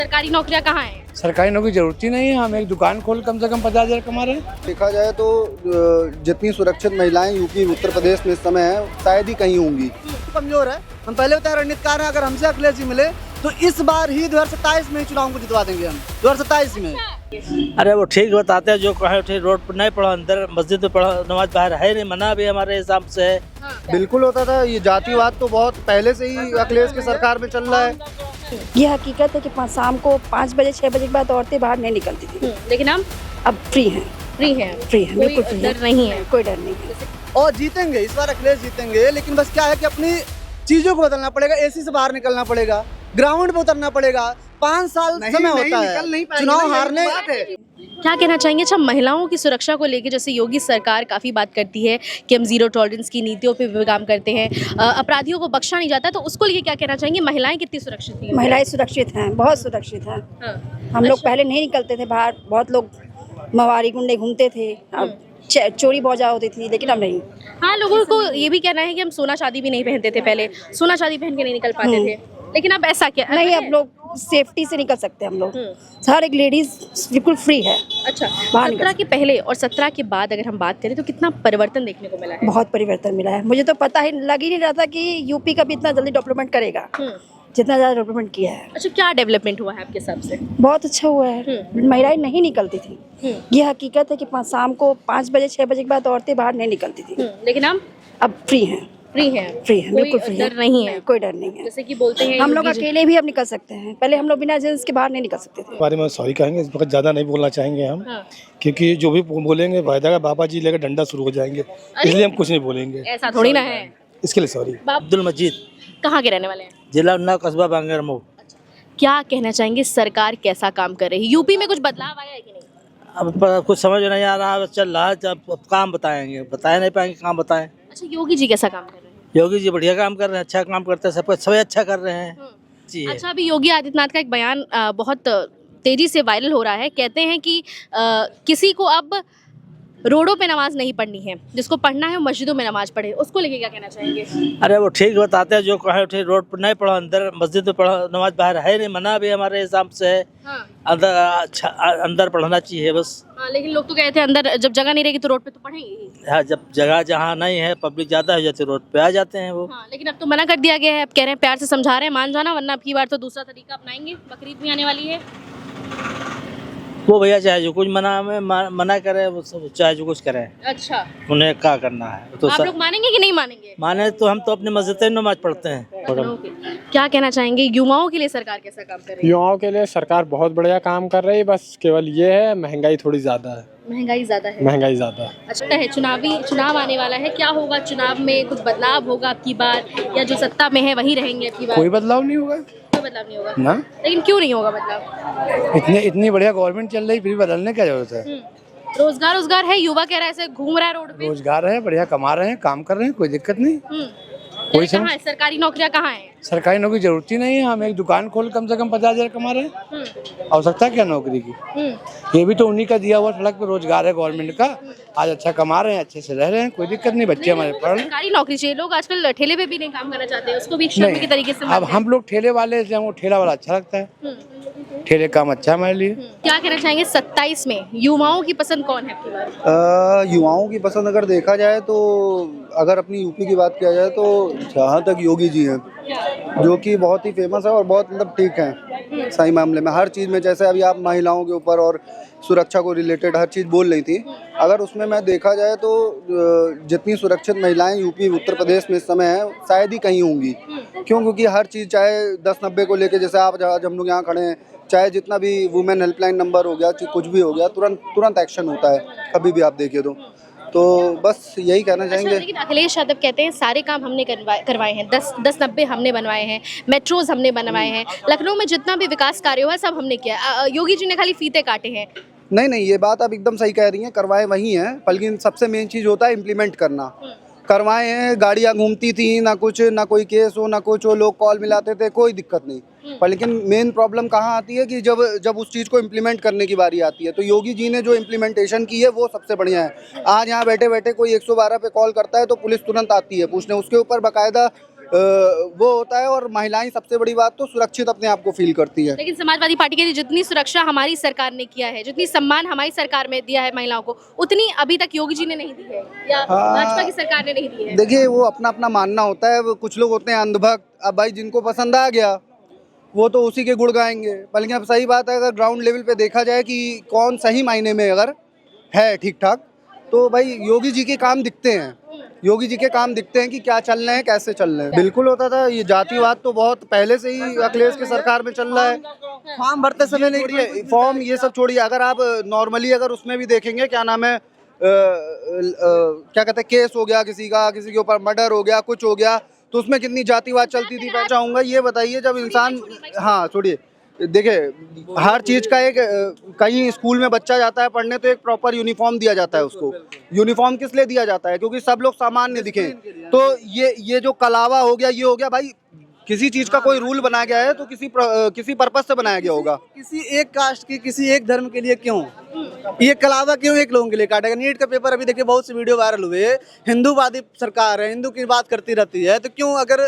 सरकारी नौकरियां कहाँ हैं? सरकारी नौकरी जरूरत ही नहीं है। हम एक दुकान खोल कम से कम 50,000 कमा रहे हैं। देखा जाए तो जितनी सुरक्षित महिलाएं यूपी उत्तर प्रदेश में इस समय है शायद ही कहीं होंगी। कमजोर है। हम पहले बताए रणनीतिकार हैं, अगर हमसे अखिलेश जी मिले तो इस बार ही 2027 में चुनाव को जितवा देंगे हम 2027 में। अरे वो ठीक बताते हैं, जो कहे ठीक। रोड पर नहीं पढ़ो, अंदर मस्जिद में पढ़ो, नमाज बाहर है नहीं, मना भी हमारे हिसाब से है। बिल्कुल होता था। ये जातिवाद तो बहुत पहले से ही अखिलेश की सरकार में चल रहा है। ये हकीकत है कि शाम को 5 बजे 6 बजे के बाद औरतें बाहर नहीं निकलती थी, लेकिन हम अब फ्री हैं। फ्री हैं, बिल्कुल फ्री डर नहीं है। कोई डर नहीं है। और जीतेंगे इस बार, अखिलेश जीतेंगे। लेकिन बस क्या है कि अपनी चीजों को बदलना पड़ेगा, एसी से बाहर निकलना पड़ेगा, ग्राउंड पे उतरना पड़ेगा। 5 साल समय होता है, चुनाव हारने। क्या कहना चाहेंगे अच्छा महिलाओं की सुरक्षा को लेकर? जैसे योगी सरकार काफ़ी बात करती है कि हम जीरो टॉलरेंस की नीतियों पे भी काम करते हैं, अपराधियों को बख्शा नहीं जाता, तो उसको लेके क्या कहना चाहेंगे? महिलाएं कितनी सुरक्षित हैं? महिलाएं सुरक्षित हैं, बहुत सुरक्षित हैं। हम लोग पहले नहीं निकलते थे बाहर, बहुत लोग मवारी गुंडे घूमते थे, अब चोरी बहुत ज्यादा होती थी, लेकिन अब नहीं। हाँ, लोगों को ये भी कहना है कि हम सोना चांदी भी नहीं पहनते थे, पहले सोना चांदी पहन के नहीं निकल पाते थे, लेकिन अब ऐसा क्या नहीं, अब लोग सेफ्टी से निकल सकते हैं। हम लोग हर एक लेडीज बिल्कुल फ्री है। अच्छा, बाहर 17 के पहले और 17 के बाद अगर हम बात करें तो कितना परिवर्तन देखने को मिला है? बहुत परिवर्तन मिला है। मुझे तो पता ही लग ही नहीं रहा था कि यूपी का भी इतना जल्दी डेवलपमेंट करेगा, जितना ज़्यादा डेवलपमेंट किया है। अच्छा, क्या डेवलपमेंट हुआ है आपके हिसाब से? बहुत अच्छा हुआ है। महिलाएं नहीं निकलती थी। ये हकीकत है कि शाम को 5 बजे 6 बजे के बाद औरतें बाहर नहीं निकलती थी, लेकिन हम अब फ्री हैं। फ्री हैं, बिल्कुल फ्री डर नहीं है। कोई डर नहीं है। जैसे कि बोलते हैं हम लोग अकेले भी अब निकल सकते हैं, पहले हम लोग बिना एजेंस के बाहर नहीं निकल सकते थे। बारे में सॉरी कहेंगे, इस वक्त ज़्यादा नहीं बोलना चाहेंगे हम। क्योंकि जो भी बोलेंगे फायदा का बाबा जी लेकर डंडा शुरू हो जाएंगे, इसलिए हम कुछ नहीं बोलेंगे। ऐसा थोड़ी ना है। इसके लिए सॉरी। अब्दुल मजीद, कहाँ के रहने वाले हैं? जिला उन्नाव, कस्बा बांगर मऊ। क्या कहना चाहेंगे, सरकार कैसा काम कर रही है? यूपी में कुछ बदलाव आया है कि नहीं? अब कुछ समझ नहीं आ रहा, चल रहा है। अब काम बताएंगे, बता नहीं पाएंगे, काम बताएं। अच्छा, योगी जी कैसा काम कर रहे हैं? योगी जी बढ़िया काम कर रहे हैं, अच्छा काम करते हैं, सबको सभी अच्छा कर रहे हैं जी। अच्छा, अभी योगी आदित्यनाथ का एक बयान बहुत तेजी से वायरल हो रहा है। कहते हैं कि किसी को अब रोडों पे नमाज नहीं पढ़नी है, जिसको पढ़ना है वो मस्जिदों में नमाज पढ़े। उसको लेके क्या कहना चाहेंगे? अरे वो ठीक बताते हैं, जो कहे ठीक। रोड पर नहीं पढ़ो, अंदर मस्जिद में पढ़ो, नमाज बाहर है नहीं, मना भी हमारे हिसाब से है। अंदर अच्छा, अंदर पढ़ना चाहिए बस। लेकिन लोग तो कहते हैं अंदर जब जगह नहीं रहेगी तो रोड पे तो पढ़ेंगे ही। हाँ, जब जगह जहाँ नहीं है, पब्लिक ज़्यादा हो जाती है, रोड पे आ जाते हैं वो। लेकिन अब तो मना कर दिया गया है। अब कह रहे हैं, प्यार से समझा रहे हैं, मान जाना, वरना अब की बार तो दूसरा तरीका अपनाएंगे। बकरीद भी आने वाली है। वो भैया चाहे जो कुछ मना करे, वो सब चाहे जो कुछ करे। अच्छा, उन्हें क्या करना है तो आप लोग मानेंगे कि नहीं मानेंगे? माने तो हम तो अपनी मस्जिद में नमाज पढ़ते हैं। क्या कहना चाहेंगे, युवाओं के लिए सरकार कैसा काम कर रही है? युवाओं के लिए सरकार बहुत बढ़िया काम कर रही है, बस केवल ये है महंगाई थोड़ी ज्यादा है। महंगाई ज्यादा है? महंगाई ज्यादा है। अच्छा है, चुनाव आने वाला है, क्या होगा चुनाव में? कुछ बदलाव होगा अब की बार, या जो सत्ता में है वही रहेंगे अब की बार? कोई बदलाव नहीं होगा। कोई बदलाव नहीं होगा ना। लेकिन क्यों नहीं होगा बदलाव? इतनी बढ़िया गवर्नमेंट चल रही, फिर बदलने क्या जरूरत है? रोजगार है, युवा कह रहा है ऐसे घूम रहा है रोड पे। रोजगार है, बढ़िया कमा रहे हैं, काम कर रहे हैं, कोई दिक्कत नहीं। कोई कहाँ है सरकारी नौकरियां? कहाँ है? सरकारी नौकरी जरूरत ही नहीं है। हम एक दुकान खोल कम से कम 50,000 कमा रहे हैं। आवश्यकता क्या नौकरी की? ये भी तो उन्हीं का दिया हुआ सड़क पे रोजगार है गवर्नमेंट का। आज अच्छा कमा रहे हैं, अच्छे से रह रहे हैं, कोई दिक्कत नहीं। बच्चे हमारे पढ़ रहे हैं। सरकारी नौकरी चाहिए। लोग आजकल ठेले पे भी नहीं काम करना चाहते हैं, उसको भी एक श्रम के तरीके से। अब हम लोग ठेले वाले से, हमको ठेला वाला अच्छा लगता है। ठेले काम अच्छा है हमारे लिए। क्या कहना चाहेंगे, 27 में युवाओं की पसंद कौन है आपकी बार? युवाओं की पसंद अगर देखा जाए तो, अगर अपनी यूपी की बात किया जाए तो जहाँ तक योगी जी हैं, जो कि बहुत ही फेमस है और बहुत मतलब ठीक हैं सही मामले में हर चीज़ में। जैसे अभी आप महिलाओं के ऊपर और सुरक्षा को रिलेटेड हर चीज़ बोल रही थी, अगर उसमें मैं देखा जाए तो जितनी सुरक्षित महिलाएं यूपी उत्तर प्रदेश में इस समय है शायद ही कहीं होंगी। क्यों? क्योंकि हर चीज़, चाहे 10-90 को लेके, जैसे आप हम लोग यहाँ खड़े हैं, चाहे जितना भी वुमेन हेल्पलाइन नंबर हो गया, कुछ भी हो गया, तुरंत एक्शन होता है, कभी भी आप देखिए तो बस यही कहना चाहेंगे। लेकिन अखिलेश यादव कहते हैं सारे काम हमने करवाए हैं, 10-90 हमने बनवाए हैं, मेट्रोज हमने बनवाए हैं, लखनऊ में जितना भी विकास कार्य हुआ सब हमने किया। योगी जी ने खाली फीते काटे हैं। नहीं, ये बात आप एकदम सही कह रही हैं, करवाए वही हैं, बल्कि सबसे मेन चीज़ होता है इम्प्लीमेंट करना। करवाए हैं, गाड़ियाँ घूमती थी, ना कोई केस हो, ना कुछ हो, लोग कॉल मिलाते थे, कोई दिक्कत नहीं। पर लेकिन मेन प्रॉब्लम कहाँ आती है कि जब उस चीज़ को इम्प्लीमेंट करने की बारी आती है। तो योगी जी ने जो इम्प्लीमेंटेशन की है वो सबसे बढ़िया है। आज यहाँ बैठे बैठे कोई 112 पे कॉल करता है तो पुलिस तुरंत आती है पूछने, उसके ऊपर बाकायदा वो होता है, और महिलाएं सबसे बड़ी बात तो सुरक्षित अपने आप को फील करती है। लेकिन समाजवादी पार्टी की जितनी सुरक्षा हमारी सरकार ने किया है, जितनी सम्मान हमारी सरकार में दिया है महिलाओं को, उतनी अभी तक योगी जी ने नहीं दी है या भाजपा की सरकार ने नहीं दी है। देखिए, वो अपना अपना मानना होता है। वो कुछ लोग होते हैं अंधभक्त। अब भाई जिनको पसंद आ गया वो तो उसी के गुण गाएंगे। बल्कि अब सही बात है, अगर ग्राउंड लेवल पे देखा जाए कि कौन सही मायने में अगर है ठीक ठाक, तो भाई योगी जी के काम दिखते हैं। योगी जी के काम दिखते हैं कि क्या चल रहे हैं, कैसे चल रहे हैं। बिल्कुल होता था। ये जातिवाद तो बहुत पहले से ही अखिलेश की सरकार में चल रहा है। फॉर्म भरते समय नहीं छोड़िए फॉर्म, ये सब छोड़िए। अगर आप नॉर्मली अगर उसमें भी देखेंगे, क्या नाम है, क्या कहते हैं, केस हो गया किसी का, किसी के ऊपर मर्डर हो गया, कुछ हो गया, तो उसमें कितनी जातिवाद चलती थी। मैं चाहूँगा ये बताइए, जब इंसान, हाँ छोड़िए, देखिए हर चीज़ का एक, कहीं स्कूल में बच्चा जाता है पढ़ने तो एक प्रॉपर यूनिफॉर्म दिया जाता है उसको। यूनिफॉर्म किस लिए दिया जाता है? क्योंकि सब लोग सामान्य दिखें। तो ये जो कलावा हो गया, ये हो गया, भाई किसी चीज़ का कोई रूल बनाया गया है तो किसी पर्पस से बनाया गया होगा। किसी एक कास्ट की, किसी एक धर्म के लिए क्यों ये कलावा क्यों एक लोगों के लिए काटेगा? नीट का पेपर अभी देखिए, बहुत से वीडियो वायरल हुए। हिंदूवादी सरकार है, हिंदू की बात करती रहती है, तो क्यों अगर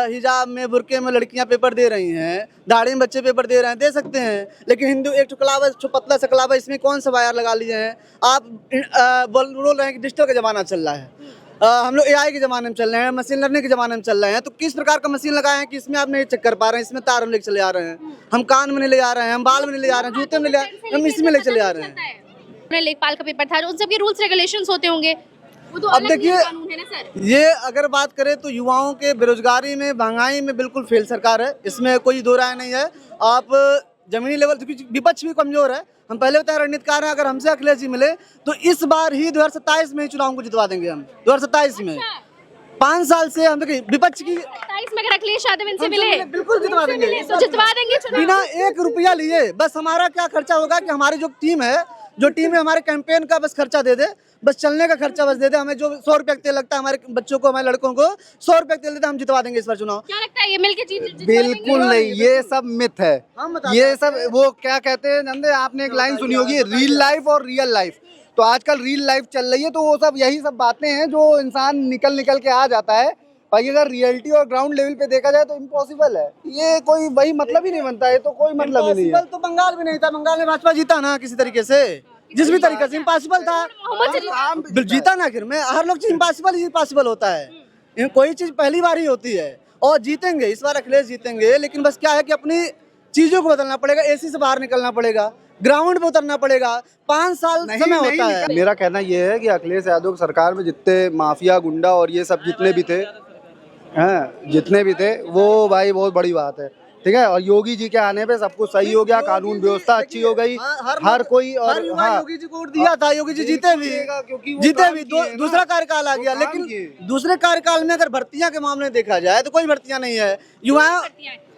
हिजाब में, बुरके में लड़कियां पेपर दे रही हैं, दाढ़ी में बच्चे पेपर दे रहे हैं, दे सकते हैं। लेकिन हिंदू एक कलावा, पतला सा कलावा, इसमें कौन सा वायर लगा लिए हैं आप? बोल रहे हैं कि डिजिटल का जमाना चल रहा है, हम लोग AI के ज़माने में चल रहे हैं, मशीन लर्निंग के ज़माने में चल रहे हैं। तो किस प्रकार का मशीन लगाए हैं कि इसमें आप नहीं चेक कर पा रहे हैं? इसमें तार हम लेके चले आ रहे हैं, हम कान में नहीं ले जा रहे हैं, हम बाल में नहीं ले जा रहे हैं, जूते में ले जा रहे हैं, हम इसमें ले चले आ रहे हैं। लेखपाल का पेपर था, उन सबके रूल्स रेगुलेशंस होते होंगे, वो तो अब अलग देखिए, कानून है ना सर। ये अगर बात करें तो युवाओं के बेरोजगारी में, महंगाई में बिल्कुल फेल सरकार है, इसमें कोई दो राय नहीं है। आप जमीनी लेवल, विपक्ष भी कमजोर है। हम पहले बताए रणनीतिकार हैं, अगर हमसे अखिलेश जी मिले तो इस बार ही 2027 में चुनाव को जितवा देंगे हम। 2027 में 5 साल से हम देखिए विपक्ष की 27 में अगर अखिलेश यादव इनसे मिले, बिल्कुल जितवा देंगे, तो जितवा देंगे चुनाव। बिना 1 रुपया लिए। बस हमारा क्या खर्चा होगा कि हमारी जो टीम है, हमारे कैंपेन का बस खर्चा दे दे, बस चलने का खर्चा बस दे दे। हमें जो 100 रुपया तेल लगता है हमारे बच्चों को, हमारे लड़कों को 100 रुपया तेल देते, हम जितवा देंगे इस बार चुनाव। क्या लगता है ये मिलके जीत? बिल्कुल नहीं, ये सब मिथ है। ये सब वो क्या कहते हैं नंदे, आपने एक लाइन सुनी होगी, रियल लाइफ और रियल लाइफ। तो आजकल रियल लाइफ चल रही है, तो वो सब यही सब बातें हैं जो इंसान निकल के आ जाता है। भाई अगर रियलिटी और ग्राउंड लेवल पे देखा जाए तो इम्पॉसिबल है। ये कोई वही मतलब ही नहीं बनता है, तो कोई मतलब ही नहीं है। तो बंगाल भी नहीं था, बंगाल में भाजपा जीता ना किसी तरीके से, जिस भी तरीके से। इम्पॉसिबल था, जीता ना। आखिर में हर लोग चीज इम्पॉसिबल होता है। कोई चीज पहली बार ही होती है, और जीतेंगे इस बार अखिलेश जीतेंगे। लेकिन बस क्या है कि अपनी चीजों को बदलना पड़ेगा, AC से बाहर निकलना पड़ेगा, ग्राउंड पे उतरना पड़ेगा। 5 साल समय होता है। मेरा कहना ये है कि अखिलेश यादव सरकार में जितने माफिया, गुंडा और ये सब जितने भी थे, वो भाई बहुत बड़ी बात है, ठीक है। और योगी जी के आने पे सब कुछ सही हो गया, कानून व्यवस्था अच्छी हो गई, हर कोई। और हाँ, योगी जी को वोट दिया था, योगी जी जीते भी, दूसरा कार्यकाल आ गया। लेकिन दूसरे कार्यकाल में अगर भर्तियां के मामले में देखा जाए तो कोई भर्तियां नहीं है। युवा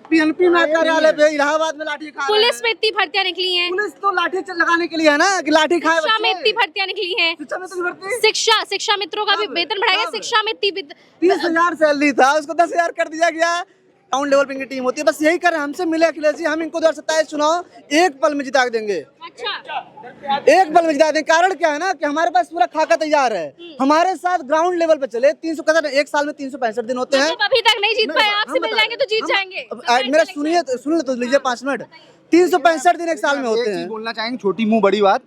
PNP में कार्यालय पे इलाहाबाद में लाठी खा, पुलिस में इतनी भर्तियां निकली हैं। पुलिस तो लाठी लगाने के लिए है ना, कि लाठी खाए। शिक्षा में इतनी भर्तियां निकली हैं। शिक्षा मित्रों का भी वेतन बढ़ाया, शिक्षा में 30,000 सैलरी था, उसको 10,000 कर दिया गया। ग्राउंड लेवल पे इनकी टीम होती है। बस यही कर रहे हैं, हमसे मिले अखिलेश जी, हम इनको 2027 चुनाव एक पल में जिता देंगे। अच्छा, एक पल में जिता देंगे। कारण क्या है ना कि हमारे पास पूरा खाका तैयार है। हमारे साथ ग्राउंड लेवल पे चले। 300 एक साल में 365 दिन होते हैं। अभी तक नहीं जीत पाए, आपसे मिल जाएंगे तो जीत जाएंगे। मेरा सुन तो लीजिए 5 मिनट। 365 दिन एक साल में होते हैं। बोलना चाहेंगे छोटी मुंह बड़ी बात,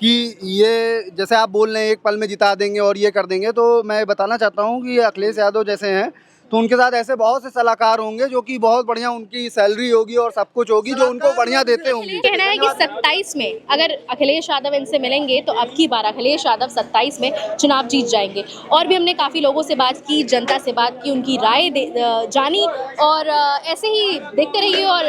कि ये जैसे आप बोल रहे हैं एक पल में जिता देंगे और ये कर देंगे, तो मैं बताना चाहता हूँ कि अखिलेश यादव जैसे हैं, तो उनके साथ ऐसे बहुत से सलाहकार होंगे जो कि बहुत बढ़िया उनकी सैलरी होगी और सब कुछ होगी, जो उनको बढ़िया देते होंगे। कहना है कि 27 में अगर अखिलेश यादव इनसे मिलेंगे तो अब की बार अखिलेश यादव 27 में चुनाव जीत जाएंगे। और भी हमने काफ़ी लोगों से बात की, जनता से बात की, उनकी राय जानी, और ऐसे ही देखते रहिए। और